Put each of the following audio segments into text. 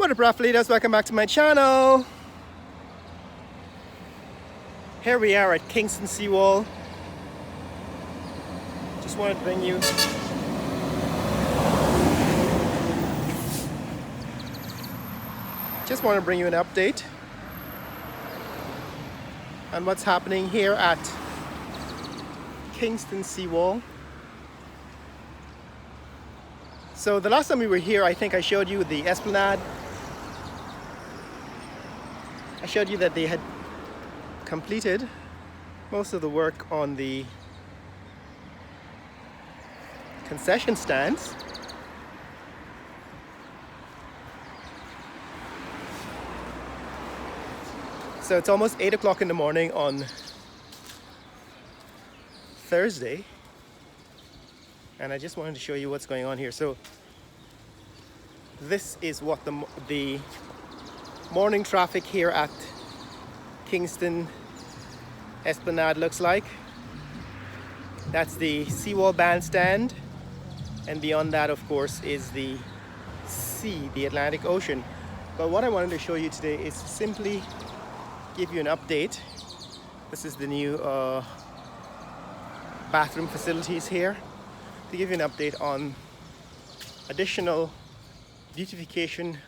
What up, rough leaders? Welcome back to my channel. Here we are at Kingston seawall. Just wanted to bring you an update on what's happening here at Kingston seawall. So the last time we were here, I think I showed you the esplanade. I showed you that they had completed most of the work on the concession stands. So it's almost 8 o'clock in the morning on Thursday, and I just wanted to show you what's going on here. So this is what the morning traffic here at Kingston Esplanade looks like. That's the seawall bandstand, and beyond that, of course, is the sea, the Atlantic Ocean. But what I wanted to show you today is simply give you an update. This is the new bathroom facilities here, to give you an update on additional beautification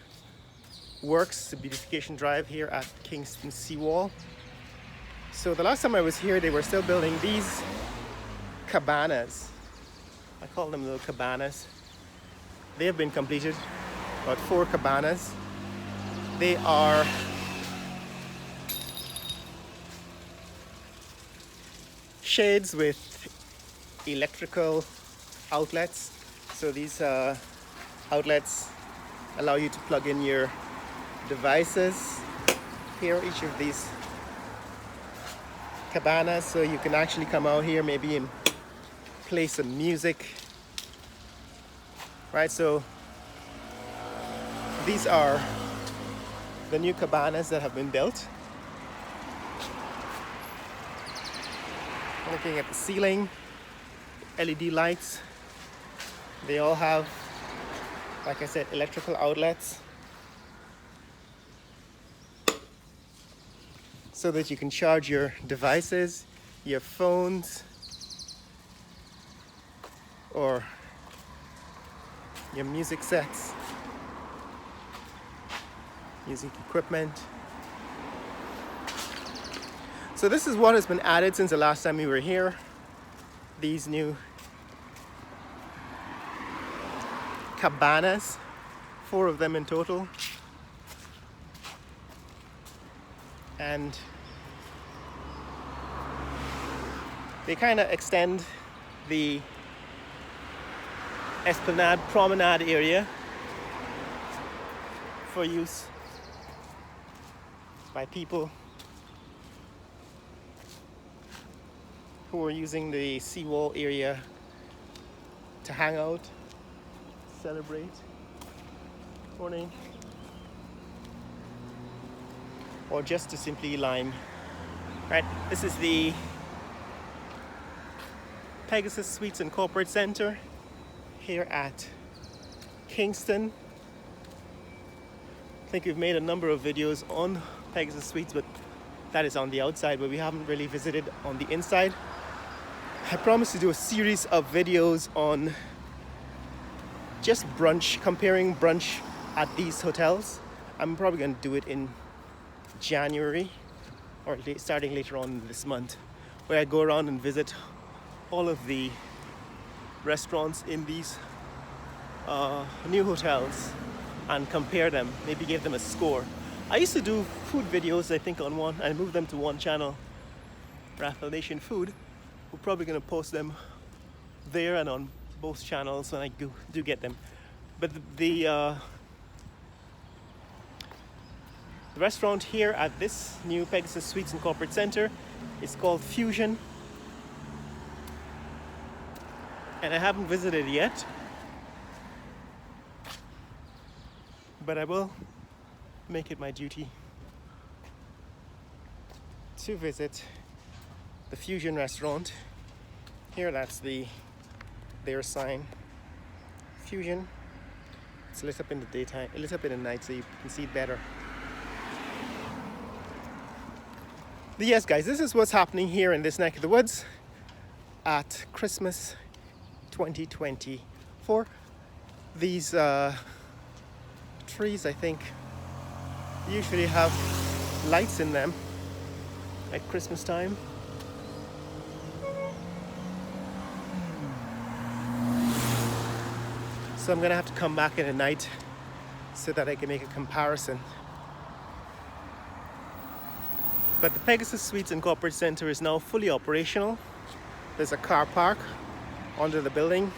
works, the beautification drive here at Kingston seawall. So the last time I was here, they were still building these cabanas. I call them little cabanas. They have been completed, about 4 cabanas. They are shades with electrical outlets. So these outlets allow you to plug in your devices here, each of these cabanas, so you can actually come out here maybe and play some music, right? So these are the new cabanas that have been built. Looking at the ceiling, LED lights, they all have, like I said, electrical outlets, so that you can charge your devices, your phones, or your music sets, music equipment. So this is what has been added since the last time we were here. These new cabanas, 4 of them in total. And they kind of extend the Esplanade promenade area for use by people who are using the seawall area to hang out, celebrate. Morning. Or just to simply lime. Right, this is the Pegasus Suites and Corporate Center here at Kingston. I think we've made a number of videos on Pegasus Suites, but that is on the outside, but we haven't really visited on the inside. I promised to do a series of videos on just brunch, comparing brunch at these hotels. I'm probably going to do it in January, or starting later on this month, where I go around and visit all of the restaurants in these new hotels and compare them, maybe give them a score. I used to do food videos, I think, on one. I moved them to one channel, Raffle Nation Food. We're probably going to post them there and on both channels when I do get them. But the restaurant here at this new Pegasus Suites and Corporate Center is called Fusion, and I haven't visited yet, but I will make it my duty to visit the Fusion restaurant. Here, that's their sign, Fusion. It's lit up in the daytime, lit up in the night, so you can see it better. But yes, guys, this is what's happening here in this neck of the woods at Christmas 2024. These trees, I think, usually have lights in them at Christmas time. So I'm gonna have to come back in at night so that I can make a comparison. But the Pegasus Suites and Corporate Center is now fully operational. There's a car park under the building,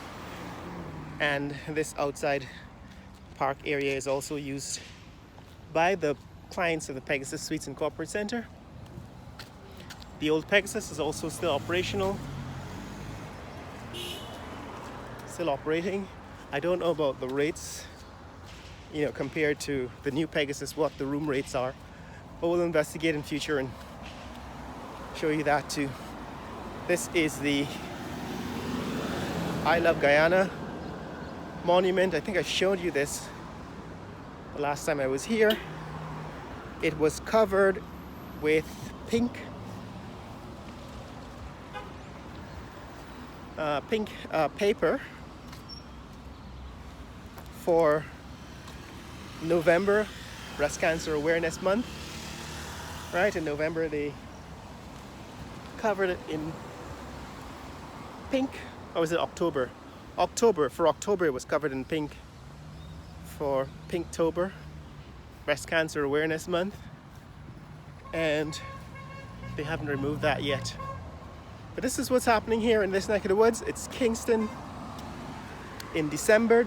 and this outside park area is also used by the clients of the Pegasus Suites and Corporate Center. The old Pegasus is also still operational, still operating. I don't know about the rates, compared to the new Pegasus, what the room rates are. But we'll investigate in future and show you that too. This is the I Love Guyana monument. I think I showed you this the last time I was here. It was covered with pink paper for November, Breast Cancer Awareness Month. Right, in November they covered it in pink. Or was it October? For October it was covered in pink for Pinktober, Breast Cancer Awareness Month. And they haven't removed that yet. But this is what's happening here in this neck of the woods. It's Kingston in December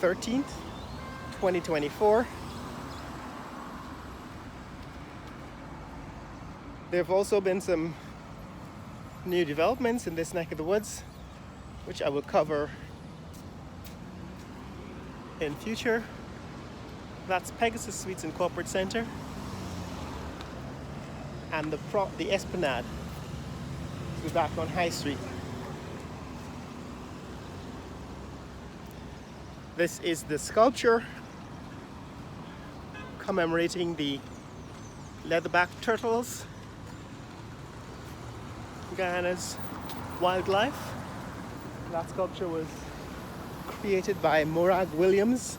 13th, 2024. There have also been some new developments in this neck of the woods, which I will cover in future. That's Pegasus Suites and Corporate Center, and the Esplanade. We're back on High Street. This is the sculpture commemorating the leatherback turtles, Guyana's wildlife. That sculpture was created by Morag Williams,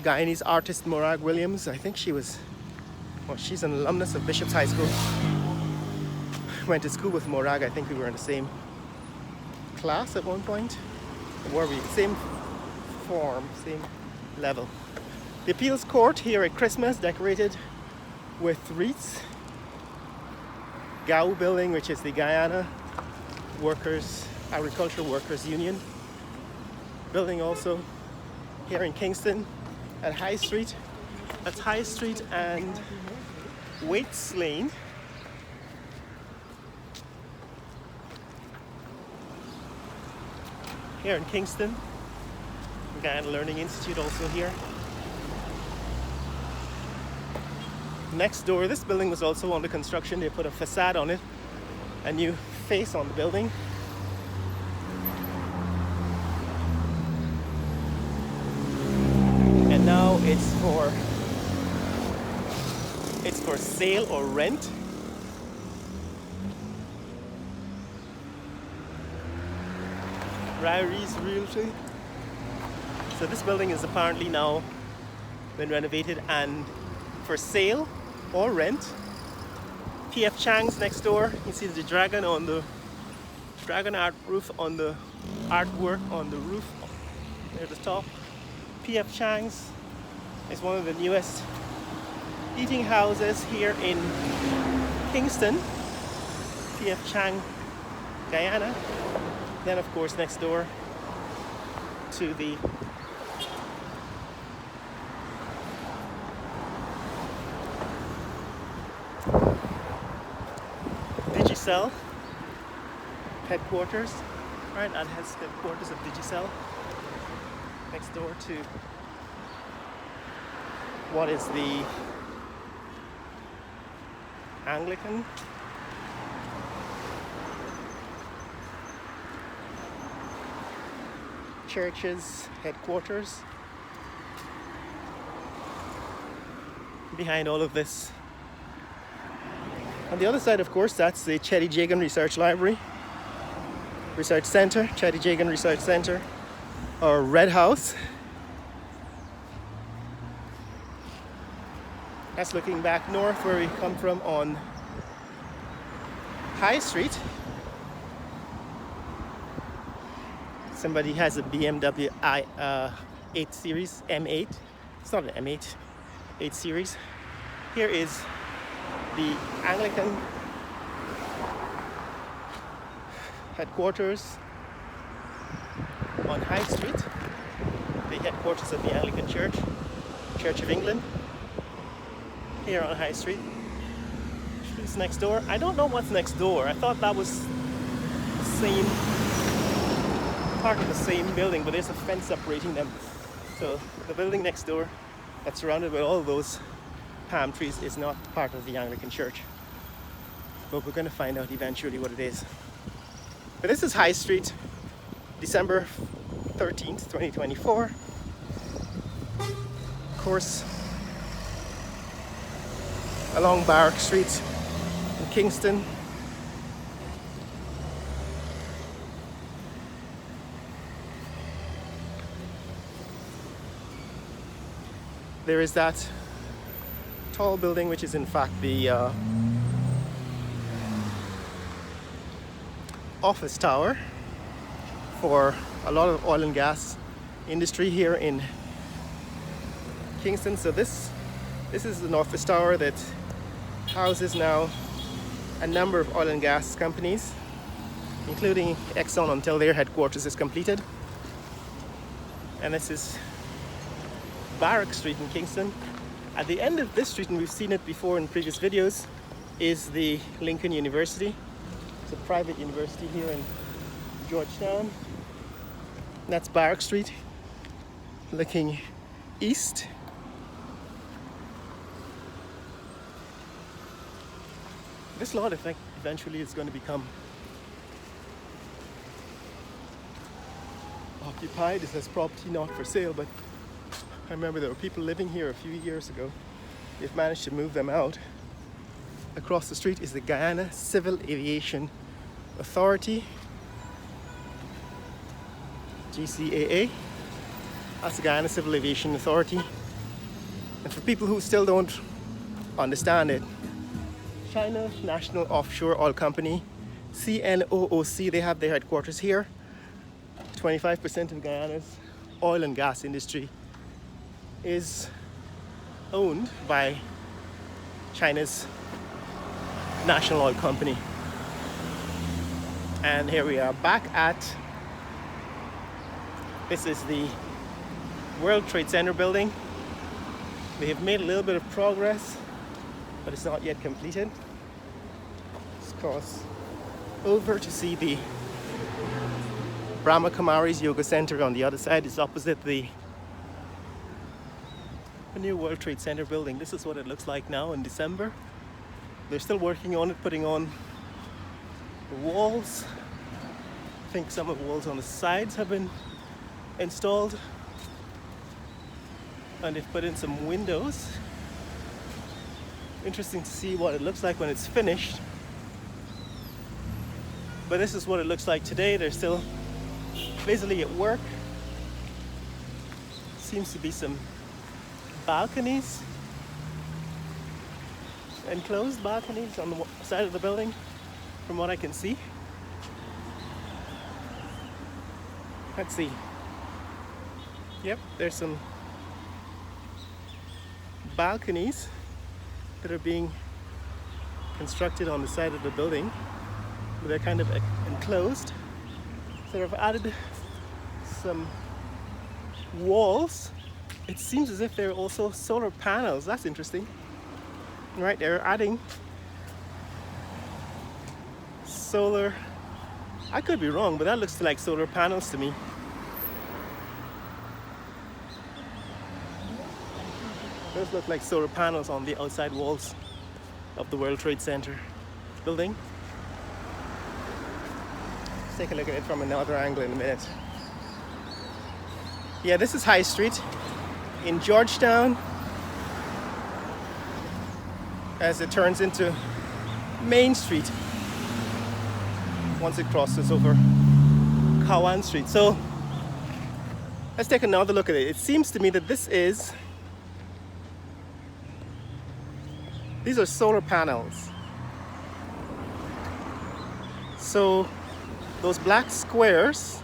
Guyanese artist Morag Williams. I think she's an alumnus of Bishop's High School. Went to school with Morag. I think we were in the same class at one point. Or were we? Same form, same level. The appeals court here at Christmas, decorated with wreaths. GAU building, which is the Guyana Agricultural Workers Union building, also here in Kingston at High Street. That's High Street and Waits Lane. Here in Kingston, Guyana Learning Institute also here. Next door, this building was also under construction. They put a facade on it, a new face on the building. And now it's for sale or rent. Ryer's Realty. So this building is apparently now been renovated and for sale or rent. P.F. Chang's next door. You see the dragon art roof on the artwork on the roof there at the top. P.F. Chang's is one of the newest eating houses here in Kingston. P.F. Chang, Guyana. Then of course next door to the Digicel headquarters, right? That has headquarters of Digicel next door to what is the Anglican church's headquarters. Behind all of this. On the other side, of course, that's the Chetty Jagan Research Library, Research Center, Chetty Jagan Research Center, or Red House. That's looking back north where we come from on High Street. Somebody has a BMW 8 Series, M8. It's not an M8, 8 Series. Here is the Anglican headquarters on High Street, the headquarters of the Anglican Church, Church of England, here on High Street. Street's next door. I don't know what's next door. I thought that was the same, part of the same building, but there's a fence separating them. So the building next door that's surrounded by all those palm trees is not part of the Anglican Church. But we're going to find out eventually what it is. But this is High Street, December 13th, 2024. Of course, along Barrack Street in Kingston. There is that tall building, which is in fact the office tower for a lot of oil and gas industry here in Kingston. So this is an office tower that houses now a number of oil and gas companies, including Exxon, until their headquarters is completed. And this is Barrack Street in Kingston. At the end of this street, and we've seen it before in previous videos, is the Lincoln University. It's a private university here in Georgetown. And that's Barrack Street, looking east. This lot eventually is going to become occupied. It says property not for sale, but I remember there were people living here a few years ago. They've managed to move them out. Across the street is the Guyana Civil Aviation Authority, GCAA. That's the Guyana Civil Aviation Authority. And for people who still don't understand it, China National Offshore Oil Company, CNOOC, they have their headquarters here. 25% of Guyana's oil and gas industry is owned by China's National Oil Company. And here we are back at, this is the World Trade Center building. They have made a little bit of progress, but it's not yet completed. Let's cross over to see the Brahma Kumari's Yoga Center on the other side. It's opposite the new World Trade Center building. This is what it looks like now in December. They're still working on it, putting on the walls. I think some of the walls on the sides have been installed, and they've put in some windows. Interesting to see what it looks like when it's finished. But this is what it looks like today. They're still busily at work. Seems to be some balconies, enclosed balconies on the side of the building, from what I can see. Let's see. Yep, there's some balconies that are being constructed on the side of the building, but they're kind of enclosed. So they've added some walls. It seems as if there are also solar panels. That's interesting. Right, they're adding solar, I could be wrong, but that looks like solar panels to me. Those look like solar panels on the outside walls of the World Trade Center building. Let's take a look at it from another angle in a minute. Yeah, this is High Street in Georgetown as it turns into Main Street once it crosses over Cowan Street. So let's take another look at it. It seems to me that these are solar panels. So those black squares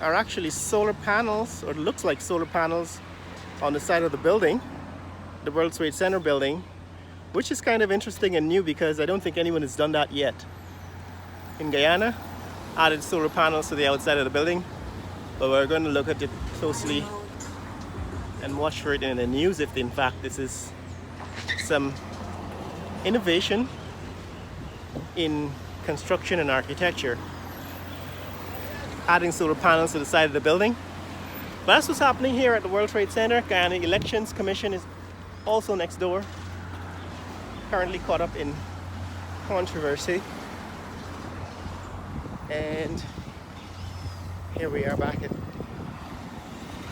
are actually solar panels, or it looks like solar panels on the side of the building, the World Trade Center building, which is kind of interesting and new because I don't think anyone has done that yet. In Guyana, added solar panels to the outside of the building, but we're going to look at it closely and watch for it in the news if in fact this is some innovation in construction and architecture, adding solar panels to the side of the building. But that's what's happening here at the World Trade Center. Guyana Elections Commission is also next door, currently caught up in controversy. And here we are back at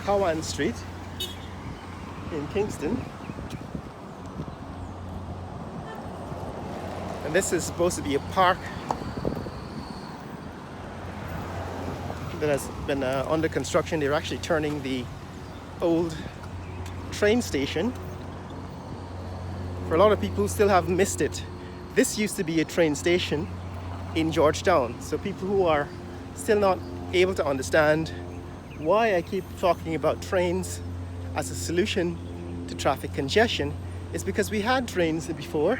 Cowan Street in Kingston. And this is supposed to be a park that has been under construction. They're actually turning the old train station. For a lot of people who still have missed it, this used to be a train station in Georgetown. So people who are still not able to understand why I keep talking about trains as a solution to traffic congestion is because we had trains before,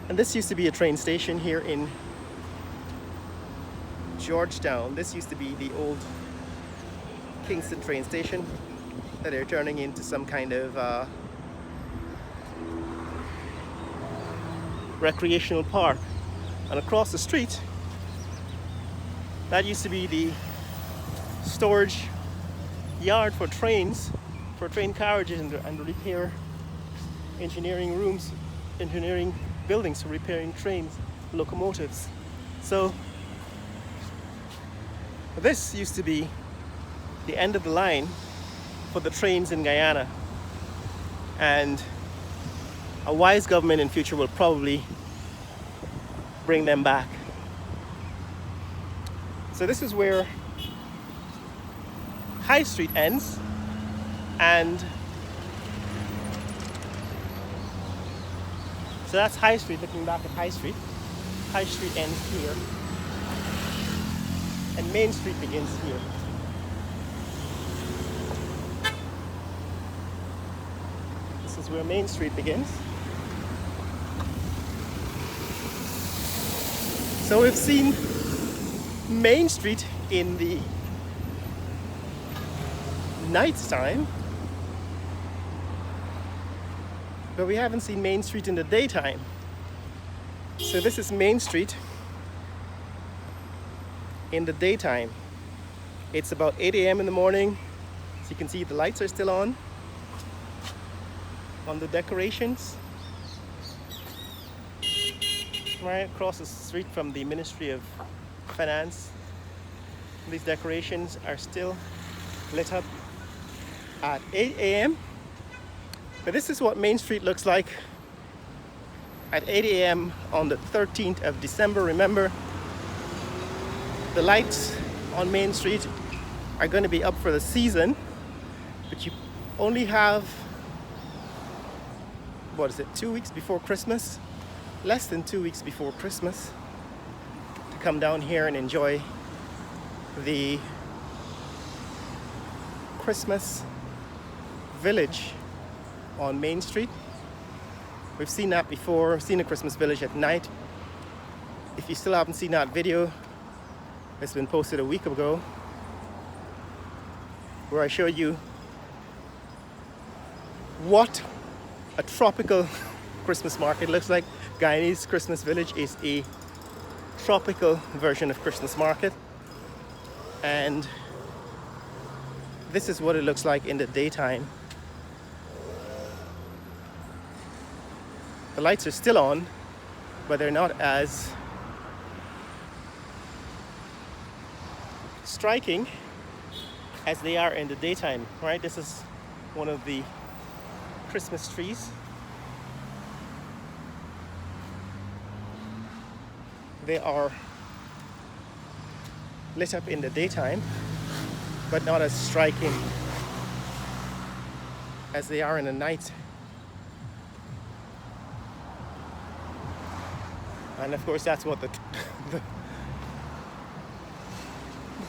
and this used to be a train station here in Georgetown. This used to be the old Kingston train station that they're turning into some kind of recreational park. And across the street, that used to be the storage yard for trains, for train carriages and repair engineering rooms, engineering buildings for repairing trains, locomotives. So this used to be the end of the line for the trains in Guyana, and a wise government in future will probably bring them back. So this is where High Street ends, and so that's High Street, looking back at High Street. High Street ends here, and Main Street begins here. This is where Main Street begins. So we've seen Main Street in the night time, but we haven't seen Main Street in the daytime. So this is Main Street in the daytime. It's about 8 a.m. in the morning. So you can see the lights are still on the decorations. Right across the street from the Ministry of Finance, these decorations are still lit up at 8 a.m. But this is what Main Street looks like at 8 a.m. on the 13th of December. Remember, the lights on Main Street are going to be up for the season, but you only have, 2 weeks before Christmas? Less than 2 weeks before Christmas to come down here and enjoy the Christmas village on Main Street. We've seen that before. We've seen a Christmas village at night. If you still haven't seen that video, it's been posted a week ago, where I show you what a tropical Christmas market looks like. Guyanese Christmas village is a tropical version of Christmas market, and this is what it looks like in the daytime. The lights are still on, but they're not as striking as they are in the daytime, right? This is one of the Christmas trees. They are lit up in the daytime, but not as striking as they are in the night. And of course, that's what the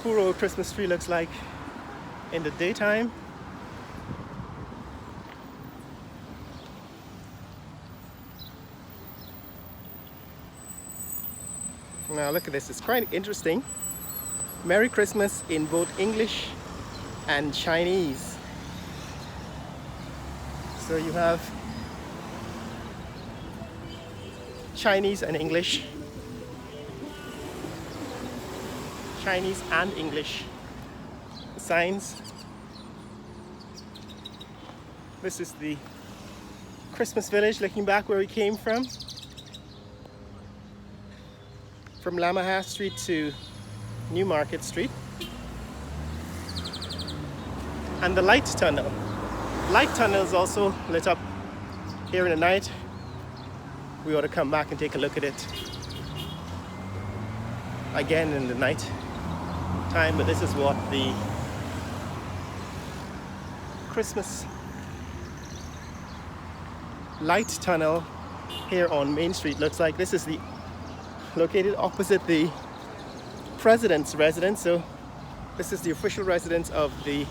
poor old Christmas tree looks like in the daytime. Now look at this, it's quite interesting. Merry Christmas in both English and Chinese. So you have Chinese and English. Chinese and English signs. This is the Christmas village, looking back where we came from Lamaha Street to Newmarket Street. And the light tunnel. Light tunnel is also lit up here in the night. We ought to come back and take a look at it again in the night time, but this is what the Christmas light tunnel here on Main Street looks like. This is located opposite the president's residence, so this is the official residence of the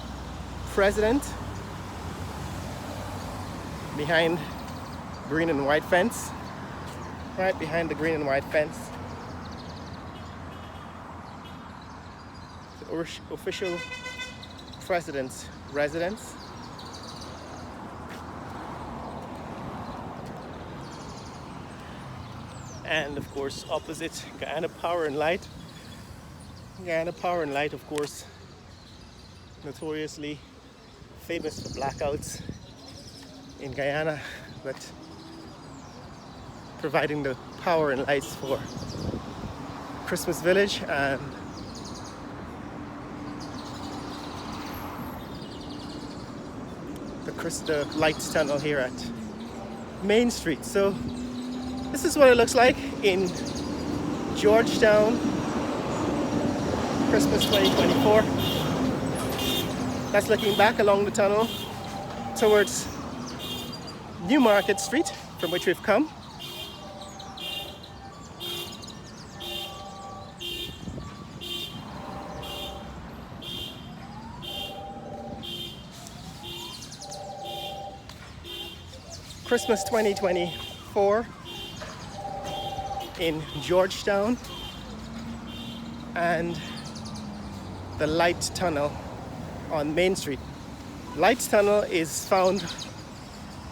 president, behind green and white fence, right behind the green and white fence. The official president's residence. And of course, opposite Guyana Power and Light. Guyana Power and Light, of course, notoriously famous for blackouts in Guyana, but providing the power and lights for Christmas Village and the lights tunnel here at Main Street. So this is what it looks like in Georgetown, Christmas 2024. That's looking back along the tunnel towards Newmarket Street, from which we've come. Christmas 2024 in Georgetown, and the light tunnel on Main Street. Light tunnel is found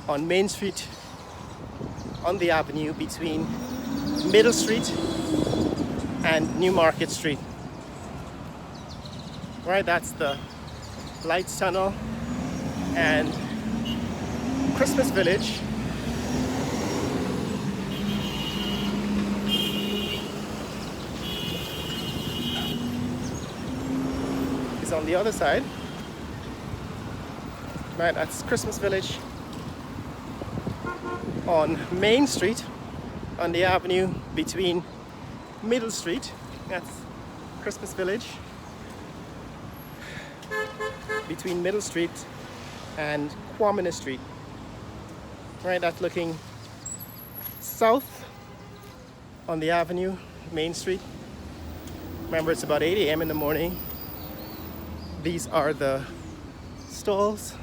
on Main Street on the avenue between Middle Street and Newmarket Street. Right, that's the light tunnel, and Christmas Village is on the other side. Right, that's Christmas Village on Main Street on the avenue between Middle Street. That's Christmas Village between Middle Street and Kwamina Street. Right, that's looking south on the avenue, Main Street. Remember, it's about 8 a.m. in the morning. These are the stalls.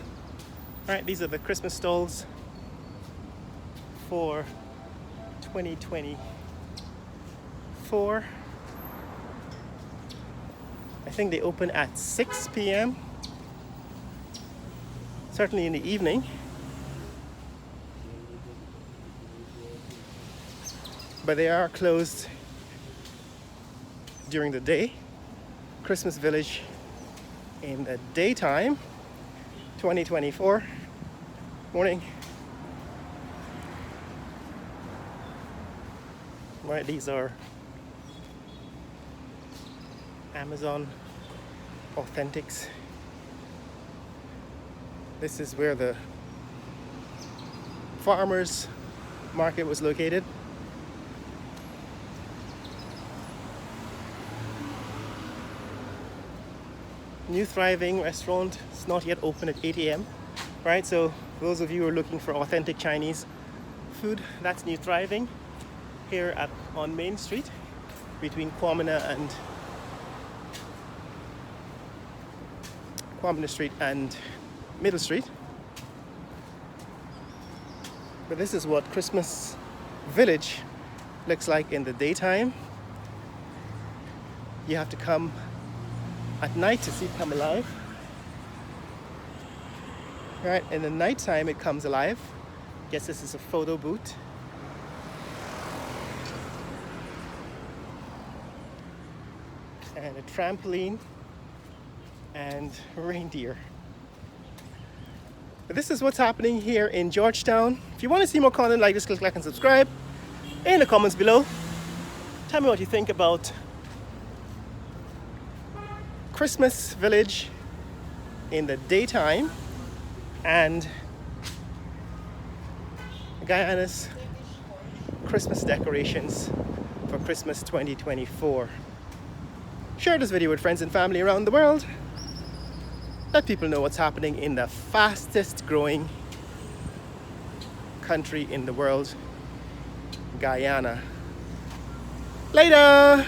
Right, these are the Christmas stalls for 2024. I think they open at 6 p.m. Certainly in the evening. But they are closed during the day. Christmas Village in the daytime, 2024 morning. Right, these are Amazon Authentics This is where the farmers market was located. New thriving restaurant. It's not yet open at 8 a.m. Right, so those of you who are looking for authentic Chinese food, that's New Thriving here on Main Street between Kwamina Street and Middle Street. But this is what Christmas Village looks like in the daytime. You have to come at night to see it come alive. Right, in the nighttime it comes alive. Guess this is a photo booth. And a trampoline and reindeer. But this is what's happening here in Georgetown. If you want to see more content like this, click like and subscribe. In the comments below, tell me what you think about Christmas Village in the daytime and Guyana's Christmas decorations for Christmas 2024. Share this video with friends and family around the world. Let people know what's happening in the fastest growing country in the world, Guyana. Later!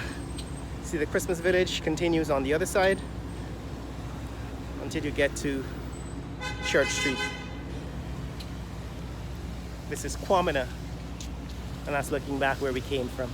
See, the Christmas Village continues on the other side until you get to Church Street. This is Kwamina, and that's looking back where we came from.